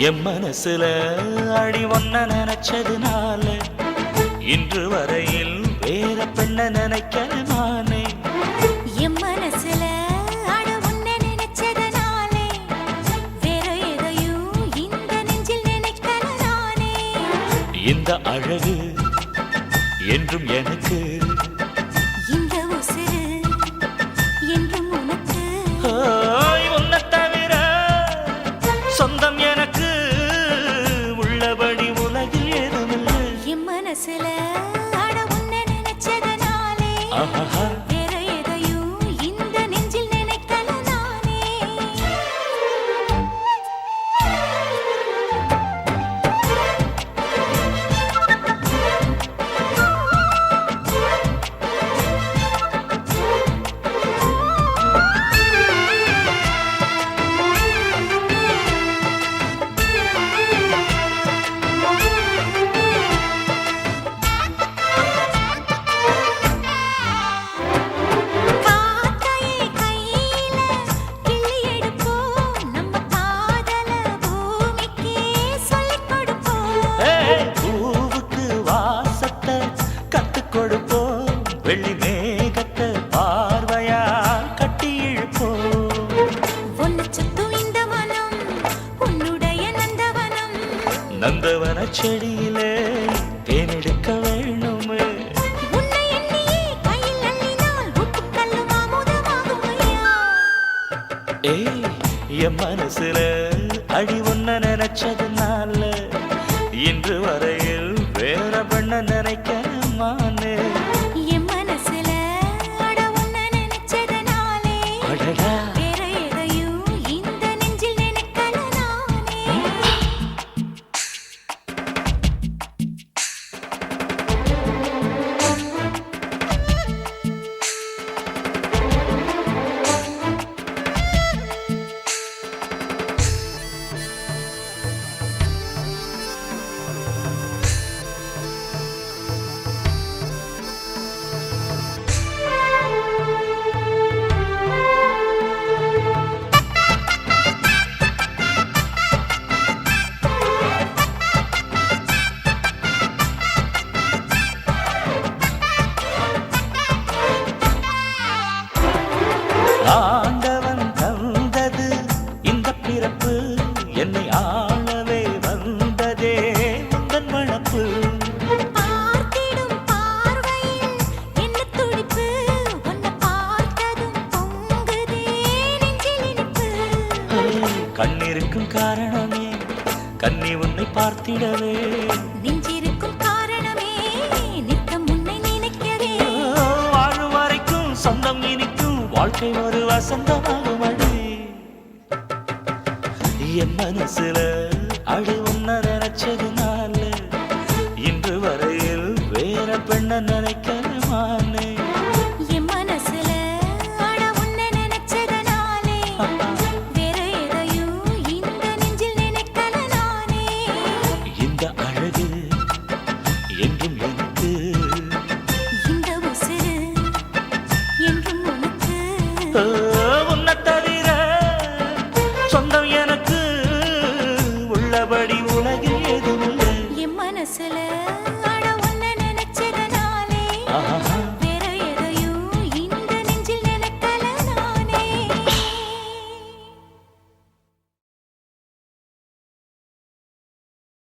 என் மனசுல அடி ஒன்ன நினைச்சதுனால இன்று வரையில் வேற பெண்ண நினைக்கிற நானே. என் மனசுல அட உன்னை நினைச்சதுனாலே வேற எதையும் இந்த நெஞ்சில் நினைக்கல நானே. இந்த அழகு என்றும் எனக்கு, இந்த உசுரு என்றும் உனக்கு. உன்னை தவிர சொந்தம் எனக்கு உள்ளபடி உலகில் ஏதுமில்லை. என் மனசுல அட உன்னை நினைச்சதுனாலே ஆஹா வேற எதையும் இந்த நெஞ்சில் நினைக்கல நானே. காக்கையை கையில கிள்ளி எடுப்போம், நம்ம காதல பூமிக்கே சொல்லிக் கொடுப்போம். பூவுக்கு வாசத்தை கத்துக் கொடுப்போம், வெள்ளி மேகத்தை பார்வையா கட்டி இழுப்போம். உன்னை சுத்தும் இந்த மனம் உன்னுடைய நந்தவனம். நந்தவன செடியிலே தேனெடுக்க வேணுமே. உன்னை எண்ணியே கையில் அள்ளினால் உப்புக்கல்லும் அமுதமாகும் ஐயா. ஏய் என் மனசுல அடி ஒன்ன நினைச்சதுனால இன்று வரையில் வேற பெண்ண நினைக்கமானே. என் மனசுல அட உன்னை நினைச்சதுனாலே அடடா வேற எதையும் இந்த நெஞ்சில் நினைக்கல நானே. ஆண்டவன் தந்தது இந்த பிறப்பு, என்னை ஆளவே வந்ததே உந்தன் வளப்பு. பார்த்திடும் பார்வையில் என்ன துடிப்பு, உன்னை பார்த்ததும் பொங்குதே நெஞ்சில் இனிப்பு. கண்ணிருக்கும் காரணமே கண்ணி உன்னை பார்த்திடவே, நெஞ்சிருக்கும் காரணமே நித்தம் உன்னை நினைக்கவே. வாழும் வரைக்கும் சொந்தம் இனிக்கும், வாழ்க்கை ஒரு வசந்தமாகும் அடி. என் மனசுல அடி உன்ன நினைச்சதுனால இன்று வரையில் வேற பெண்ண நினைக்கிறமானே. என் மனசுல அட உன்னை நினைச்சதுனாலே வேற எதையும் இந்த நெஞ்சில் நினைக்கல நானே. இந்த அழகு என்றும் எனக்கு, இந்த உசுரு என்றும் உனக்கு. உன்னை தவிர சொந்தம் எனக்கு உள்ளபடி உலகில் ஏதுமில்லை. என் மனசுல அட உன்னை நினைச்சதுனாலே ஆஹா